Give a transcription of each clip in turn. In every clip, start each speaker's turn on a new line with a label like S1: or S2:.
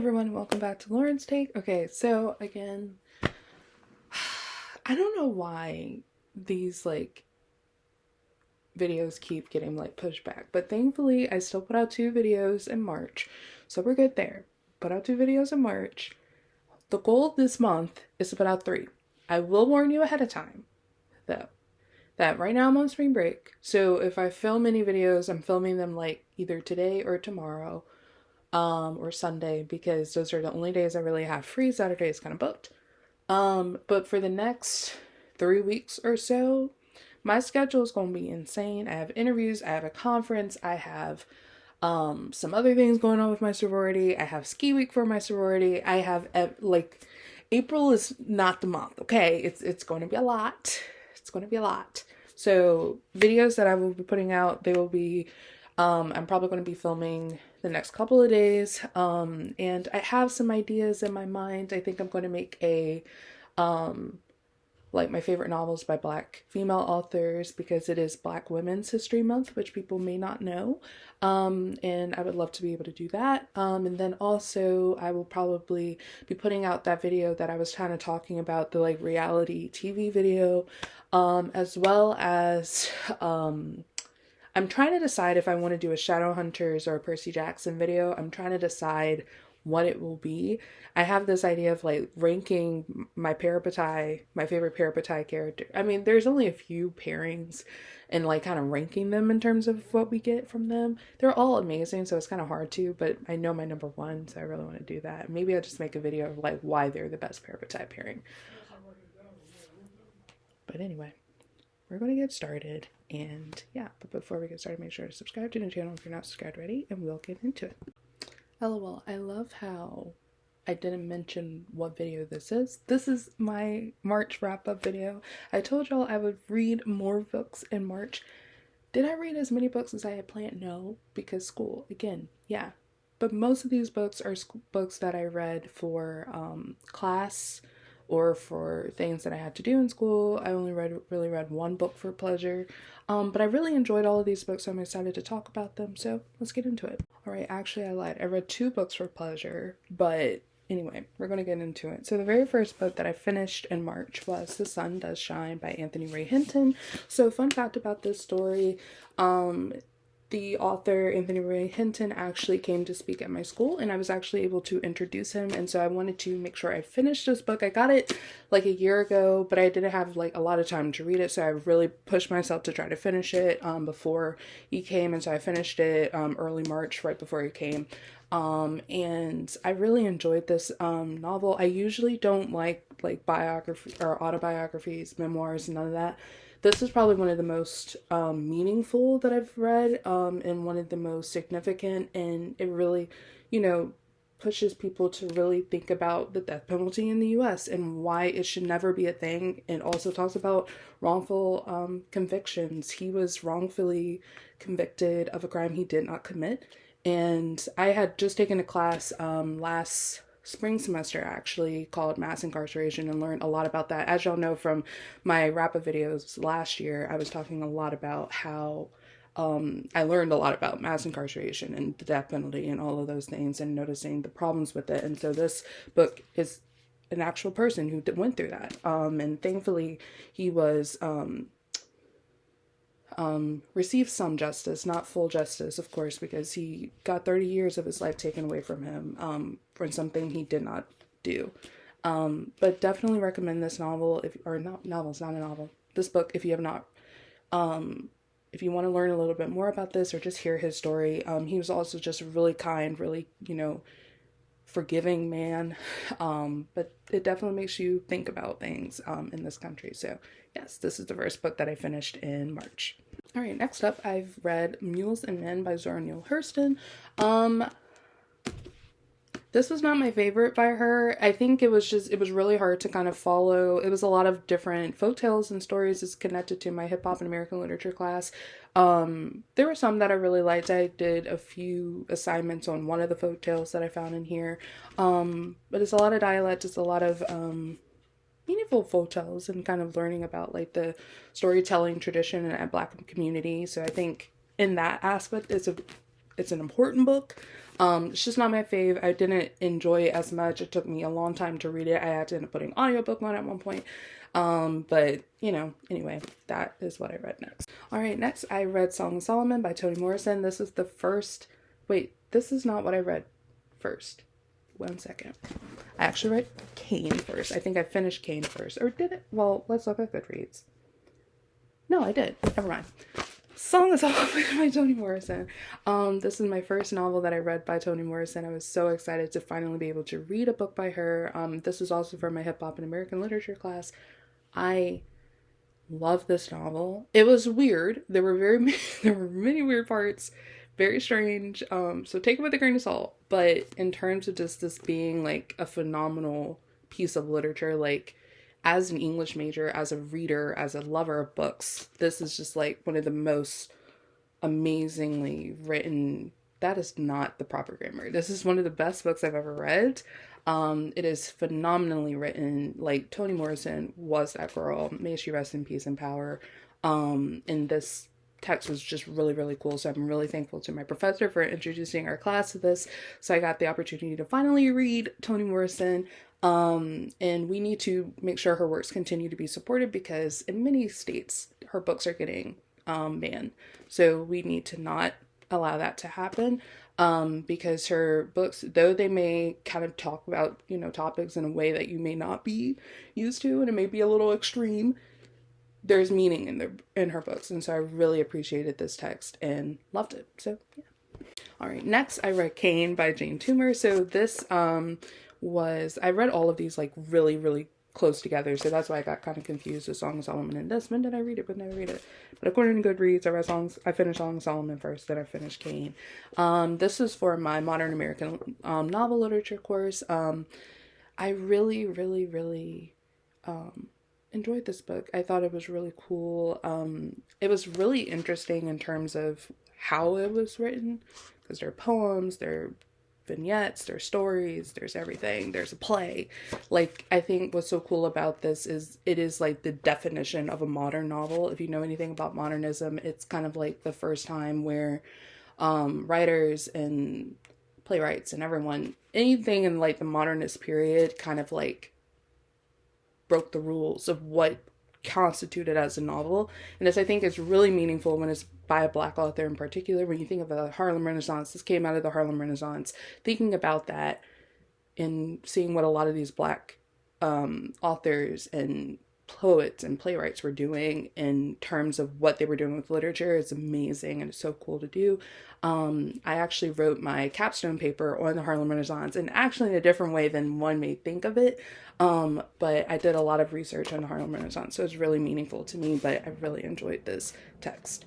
S1: everyone, welcome back to Lauren's Take. Okay, so again, I don't know why these videos keep getting pushed back, but thankfully I still put out 2 videos in March, so we're good there. Put out 2 videos in March. The goal this month is to put out 3. I will warn you ahead of time, though, that right now I'm on spring break, so if I film any videos, I'm filming them either today or tomorrow. Or Sunday, because those are the only days I really have free. Saturday is kind of booked. But for the next 3 weeks or so, my schedule is going to be insane. I have interviews, I have a conference, I have some other things going on with my sorority. I have ski week for my sorority. I have April is not the month, okay? It's going to be a lot. It's going to be a lot. So videos that I will be putting out, they will be I'm probably going to be filming the next couple of days, and I have some ideas in my mind. I think I'm going to make a my favorite novels by Black female authors, because it is Black Women's History Month, which people may not know, and I would love to be able to do that. And then also I will probably be putting out that video that I was kind of talking about, the reality TV video, as well as I'm trying to decide if I want to do a Shadowhunters or a Percy Jackson video. I'm trying to decide what it will be. I have this idea of ranking my parabatai, my favorite parabatai character. I mean, there's only a few pairings, and kind of ranking them in terms of what we get from them. They're all amazing, so it's kind of hard to, but I know my number one, so I really want to do that. Maybe I'll just make a video of why they're the best parabatai pairing. But anyway, we're going to get started, and yeah, but before we get started, make sure to subscribe to the channel if you're not subscribed already, and we'll get into it. LOL, I love how I didn't mention what video this is. This is my March wrap-up video. I told y'all I would read more books in March. Did I read as many books as I had planned? No, because school, again, yeah. But most of these books are books that I read for class, or for things that I had to do in school. I only really read one book for pleasure. But I really enjoyed all of these books, so I'm excited to talk about them. So let's get into it. All right, actually I lied. I read 2 books for pleasure, but anyway, we're going to get into it. So the very first book that I finished in March was The Sun Does Shine by Anthony Ray Hinton. So fun fact about this story, the author, Anthony Ray Hinton, actually came to speak at my school, and I was actually able to introduce him, and so I wanted to make sure I finished this book. I got it a year ago, but I didn't have a lot of time to read it, so I really pushed myself to try to finish it before he came, and so I finished it early March, right before he came. And I really enjoyed this novel. I usually don't like biography or autobiographies, memoirs, none of that. This is probably one of the most meaningful that I've read, and one of the most significant, and it really, pushes people to really think about the death penalty in the US and why it should never be a thing. It also talks about wrongful convictions. He was wrongfully convicted of a crime he did not commit, and I had just taken a class last spring semester, actually, called Mass Incarceration, and learned a lot about that. As y'all know from my wrap-up videos last year, I was talking a lot about how I learned a lot about mass incarceration and the death penalty and all of those things, and noticing the problems with it. And so this book is an actual person who went through that, and thankfully he was received some justice, not full justice, of course, because he got 30 years of his life taken away from him for something he did not do. But definitely recommend this novel, it's not a novel, this book, if you have not, if you want to learn a little bit more about this or just hear his story. He was also just a really kind, really, forgiving man, but it definitely makes you think about things in this country. So yes, this is the first book that I finished in March. All right, next up, I've read Mules and Men by Zora Neale Hurston. This was not my favorite by her. I think it was really hard to kind of follow. It was a lot of different folktales and stories. It's connected to my hip hop and American literature class. There were some that I really liked. I did a few assignments on one of the folktales that I found in here. But it's a lot of dialect. It's a lot of meaningful folktales, and kind of learning about the storytelling tradition in a Black community. So I think in that aspect, it's a it's an important book. It's just not my fave. I didn't enjoy it as much. It took me a long time to read it. I had to end up putting audiobook on at one point. But you know, anyway, that is what I read next. All right, next I read Song of Solomon by Toni Morrison. This is the first, wait, this is not what I read first. 1 second. I actually read Cain first. I think I finished Cain first. Or did it? Well, let's look at Goodreads. No, I did. Never mind. Song of Solomon by Toni Morrison. This is my first novel that I read by Toni Morrison. I was so excited to finally be able to read a book by her. This is also for my hip hop and American literature class. I love this novel. It was weird. There were many weird parts. Very strange. So take it with a grain of salt. But in terms of just this being like a phenomenal piece of literature, like as an English major, as a reader, as a lover of books, this is just like one of the most amazingly written. That is not the proper grammar. This is one of the best books I've ever read. It is phenomenally written. Like Toni Morrison was that girl. May she rest in peace and power. And this text was just really, really cool. So I'm really thankful to my professor for introducing our class to this. So I got the opportunity to finally read Toni Morrison. And we need to make sure her works continue to be supported because in many states, her books are getting banned. So we need to not allow that to happen. Because her books, though they may kind of talk about, you know, topics in a way that you may not be used to, and it may be a little extreme, there's meaning in her books. And so I really appreciated this text and loved it. So yeah. All right, next I read Cain by Jane Toomer. So this I read all of these like really, really close together. So that's why I got kind of confused with Song of Solomon and this. When did I read it? When did I read it? But according to Goodreads, I finished Song of Solomon first, then I finished Cain. This is for my modern American novel literature course. I really, really, really enjoyed this book. I thought it was really cool. It was really interesting in terms of how it was written, because there are poems, there are vignettes, there's stories, there's everything, there's a play. Like, I think what's so cool about this is it is like the definition of a modern novel. If you know anything about modernism, it's kind of like the first time where writers and playwrights and everyone, anything in like the modernist period kind of like broke the rules of what constituted as a novel. And this I think is really meaningful when it's by a Black author in particular. When you think of the Harlem Renaissance, this came out of the Harlem Renaissance, thinking about that and seeing what a lot of these Black authors and poets and playwrights were doing in terms of what they were doing with literature is amazing, and it's so cool to do. I actually wrote my capstone paper on the Harlem Renaissance, and actually in a different way than one may think of it. But I did a lot of research on the Harlem Renaissance, so it's really meaningful to me, but I really enjoyed this text.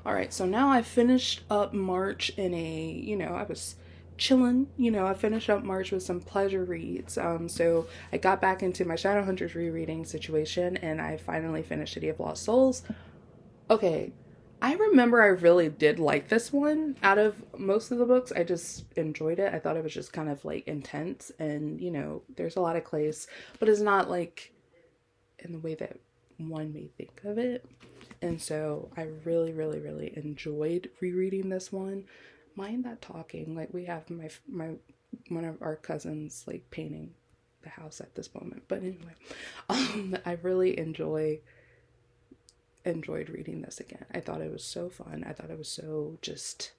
S1: All right, so now I finished up March in I was chilling, I finished up March with some pleasure reads. So I got back into my Shadowhunters rereading situation, and I finally finished City of Lost Souls. Okay, I remember I really did like this one. Out of most of the books, I just enjoyed it. I thought it was just kind of like intense, and there's a lot of clays, but it's not like in the way that one may think of it. And so I really, really, really enjoyed rereading this one. Mind that talking, like we have my one of our cousins like painting the house at this moment. But anyway, I really enjoyed reading this again. I thought it was so fun. I thought it was so just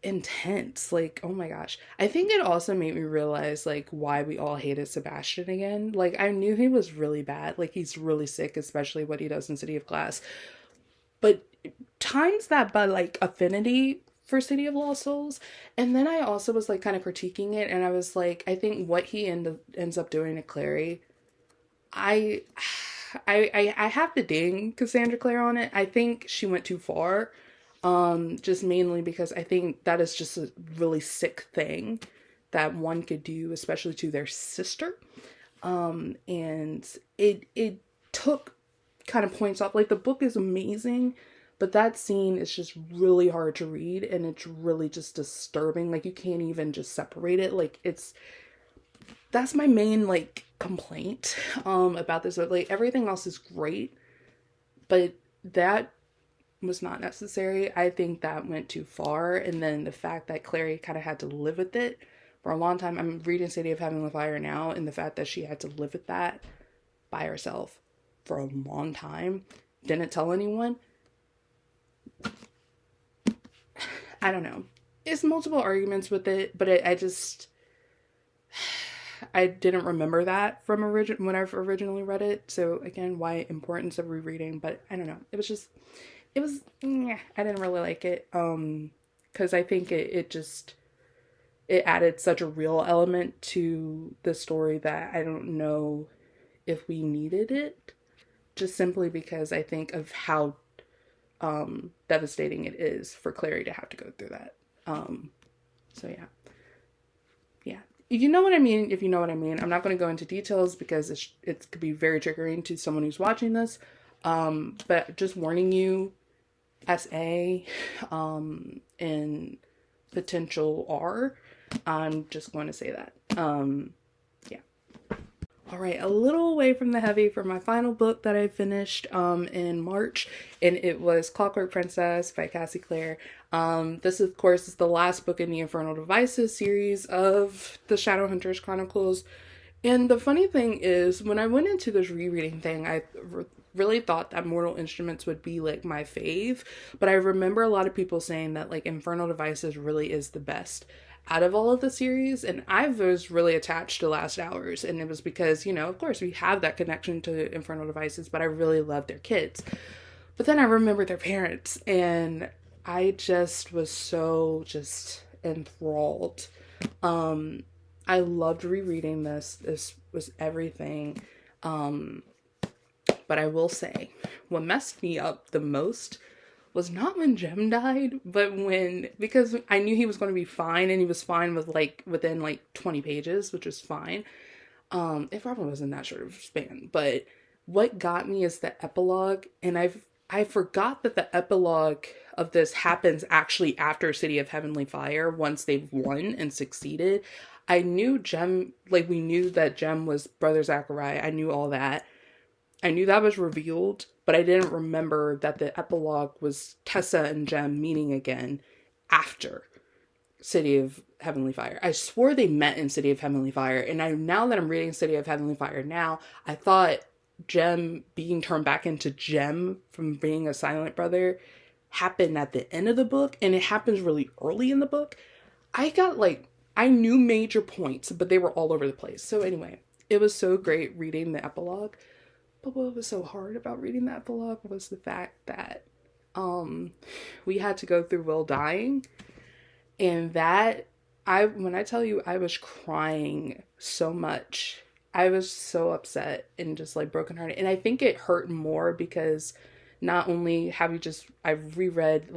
S1: intense. Like, oh my gosh. I think it also made me realize like why we all hated Sebastian again. Like, I knew he was really bad. Like, he's really sick, especially what he does in City of Glass. But times that by like affinity for City of Lost Souls. And then I also was like kind of critiquing it, and I was like, I think what he ends up doing to Clary, I have to ding Cassandra Clare on it. I think she went too far. Just mainly because I think that is just a really sick thing that one could do, especially to their sister. And it took kind of points off. Like, the book is amazing, but that scene is just really hard to read, and it's really just disturbing. Like, you can't even just separate it. Like, that's my main, like, complaint, about this book. Like, everything else is great, but that was not necessary. I think that went too far. And then the fact that Clary kind of had to live with it for a long time. I'm reading City of Heavenly Fire now, and the fact that she had to live with that by herself for a long time, didn't tell anyone. I don't know. It's multiple arguments with it, but I didn't remember that from when I originally read it. So again, why importance of rereading, but I don't know. I didn't really like it. Because I think it added such a real element to the story that I don't know if we needed it, just simply because I think of how devastating it is for Clary to have to go through that. So yeah. You know what I mean? If you know what I mean, I'm not going to go into details because it could be very triggering to someone who's watching this. But just warning you, SA, and potential R. I'm just going to say that. Yeah. All right, a little away from the heavy for my final book that I finished in March, and it was Clockwork Princess by Cassie Clare. This, of course, is the last book in the Infernal Devices series of the Shadowhunters Chronicles. And the funny thing is, when I went into this rereading thing, I really thought that Mortal Instruments would be like my fave, but I remember a lot of people saying that like Infernal Devices really is the best out of all of the series, and I was really attached to Last Hours, and it was because, you know, of course we have that connection to Infernal Devices, but I really love their kids. But then I remember their parents, and I just was so just enthralled. I loved rereading this. This was everything. But I will say, what messed me up the most was not when Jem died, but because I knew he was going to be fine, and he was fine with within 20 pages, which was fine. It probably wasn't that short of a span, but what got me is the epilogue, and I forgot that the epilogue of this happens actually after City of Heavenly Fire, once they've won and succeeded. I knew Jem, we knew that Jem was Brother Zachariah. I knew all that. I knew that was revealed, but I didn't remember that the epilogue was Tessa and Jem meeting again after City of Heavenly Fire. I swore they met in City of Heavenly Fire, and now that I'm reading City of Heavenly Fire now, I thought Jem being turned back into Jem from being a silent brother happened at the end of the book, and it happens really early in the book. I knew major points, but they were all over the place. So anyway, it was so great reading the epilogue. But what was so hard about reading the epilogue was the fact that we had to go through Will dying, and that when I tell you I was crying so much, I was so upset and just brokenhearted. And I think it hurt more because not only I've reread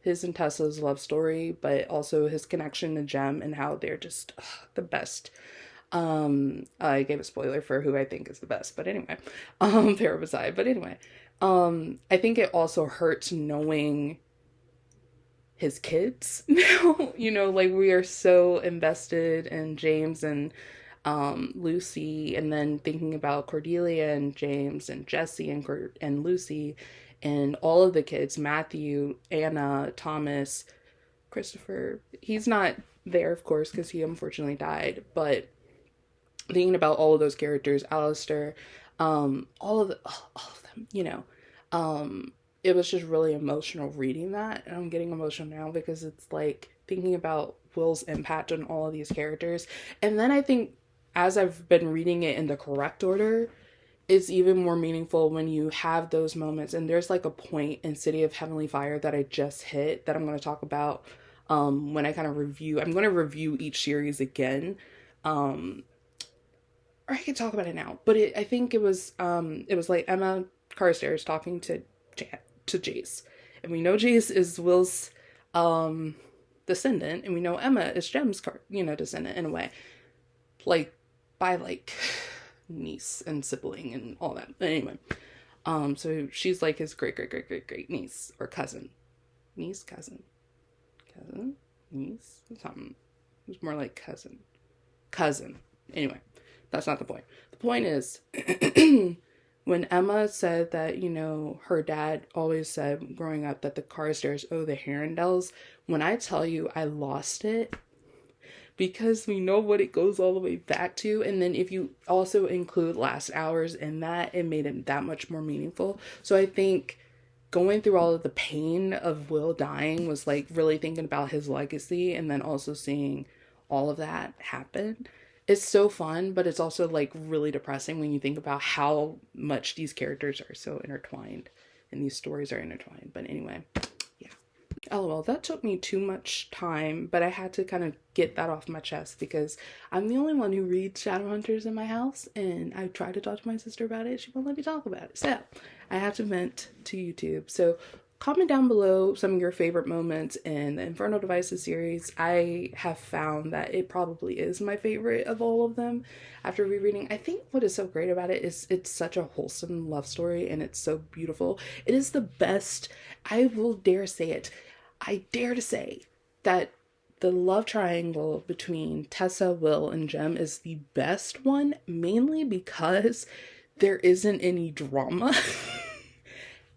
S1: his and Tessa's love story, but also his connection to Jem and how they're just the best. I gave a spoiler for who I think is the best, but anyway, pair beside. But anyway, I think it also hurts knowing his kids now. We are so invested in James and Lucy, and then thinking about Cordelia and James and Jesse and Lucy and all of the kids, Matthew, Anna, Thomas, Christopher. He's not there, of course, because he unfortunately died, but thinking about all of those characters, Alistair, all of them, it was just really emotional reading that. And I'm getting emotional now because it's thinking about Will's impact on all of these characters. And then I think as I've been reading it in the correct order, it's even more meaningful when you have those moments. And there's a point in City of Heavenly Fire that I just hit that I'm going to talk about when I kind of review. I'm going to review each series again. Or I could talk about it now, but I think it was Emma Carstairs talking to Jace, and we know Jace is Will's descendant, and we know Emma is Jem's descendant in a way, by niece and sibling and all that. But anyway, so she's his great niece or cousin, niece, cousin, niece, something. It was more like cousin. Anyway. That's not the point. The point is when Emma said that, you know, her dad always said growing up that the Carstairs owe the Herondales, when I tell you I lost it, because we know what it goes all the way back to. And then if you also include Last Hours in that, it made it that much more meaningful. So I think going through all of the pain of Will dying was like really thinking about his legacy, and then also seeing all of that happen. It's so fun, but it's also like really depressing when you think about how much these characters are so intertwined and these stories are intertwined. But anyway, yeah. LOL, that took me too much time, but I had to kind of get that off my chest because I'm the only one who reads Shadowhunters in my house, and I tried to talk to my sister about it. She won't let me talk about it. So I have to vent to YouTube. So comment down below some of your favorite moments in the Infernal Devices series. I have found that it probably is my favorite of all of them after rereading. I think what is so great about it is it's such a wholesome love story, and it's so beautiful. It is the best, I will dare say it, I dare to say that the love triangle between Tessa, Will, and Jem is the best one, mainly because there isn't any drama.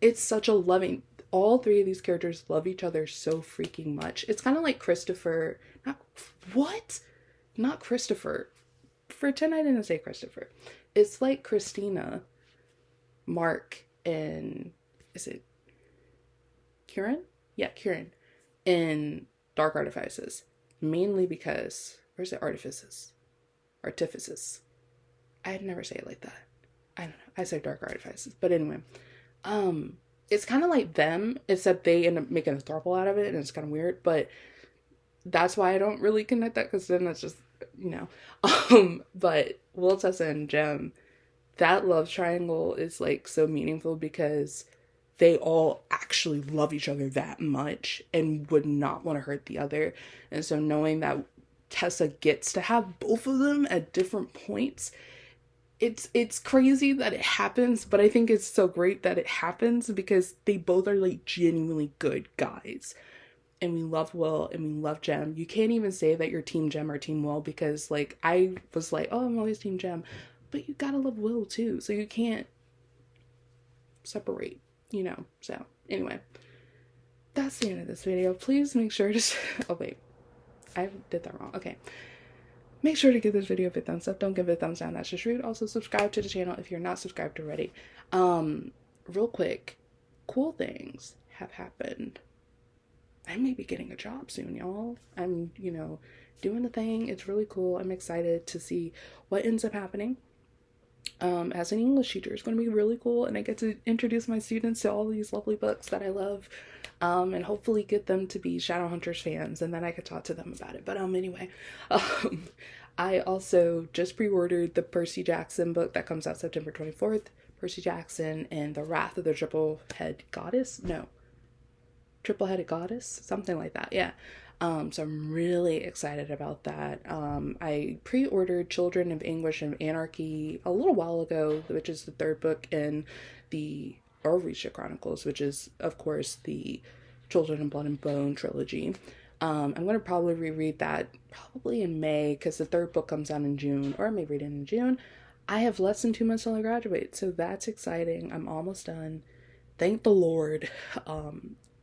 S1: It's such a loving, all three of these characters love each other so freaking much. It's kind of like Christopher, not Christopher. Pretend I didn't say Christopher. It's like Christina, Mark, and is it Kieran? Yeah, Kieran in Dark Artifices. Mainly because, or is it Artifices? Artifices. I'd never say it like that. I don't know. I say Dark Artifices. But anyway, it's kind of like them, except they end up making a throuple out of it, and it's kind of weird, but that's why I don't really connect that, because then that's just, you know. But Will, Tessa, and Jem, that love triangle is like so meaningful because they all actually love each other that much and would not want to hurt the other. And so knowing that Tessa gets to have both of them at different points, it's crazy that it happens, but I think it's so great that it happens because they both are like genuinely good guys. And we love Will and we love Jem. You can't even say that you're team Jem or team Will, because like I was like, oh, I'm always team Jem, but you gotta love Will too, so you can't separate, you know. So anyway, that's the end of this video. Please make sure to oh wait, I did that wrong. Okay, make sure to give this video a big thumbs up. Don't give it a thumbs down, that's just rude. Also subscribe to the channel if you're not subscribed already. Real quick, cool things have happened. I may be getting a job soon, y'all. I'm, you know, doing the thing. It's really cool. I'm excited to see what ends up happening. As an English teacher, it's going to be really cool, and I get to introduce my students to all these lovely books that I love, and hopefully get them to be Shadowhunters fans, and then I could talk to them about it. But anyway, I also just pre-ordered the Percy Jackson book that comes out September 24th. Percy Jackson and the Wrath of the Triple-Headed Goddess. Triple-Headed Goddess, something like that. Yeah. So I'm really excited about that. I pre-ordered Children of Anguish and Anarchy a little while ago, which is the third book in the Orisha Chronicles, which is, of course, the Children of Blood and Bone trilogy. I'm going to probably reread that probably in May, because the third book comes out in June, or I may read it in June. I have less than 2 months till I graduate, so that's exciting. I'm almost done. Thank the Lord.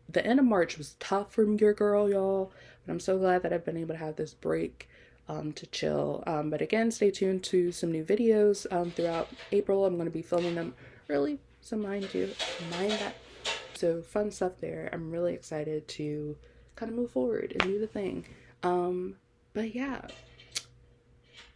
S1: The end of March was tough for your girl, y'all, but I'm so glad that I've been able to have this break to chill. But again, stay tuned to some new videos throughout April. I'm going to be filming them early, so mind that. So fun stuff there. I'm really excited to kind of move forward and do the thing. But yeah.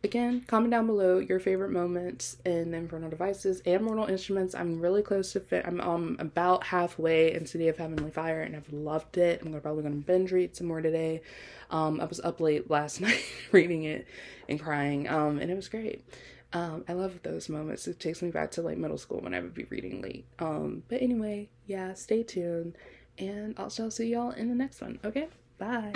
S1: Again, comment down below your favorite moments in the Infernal Devices and Mortal Instruments. I'm really close to I'm about halfway in City of Heavenly Fire, and I've loved it. I'm probably going to binge read some more today. I was up late last night reading it and crying, and it was great. I love those moments. It takes me back to like middle school when I would be reading late. But anyway, yeah, stay tuned, and I'll see y'all in the next one. Okay, bye.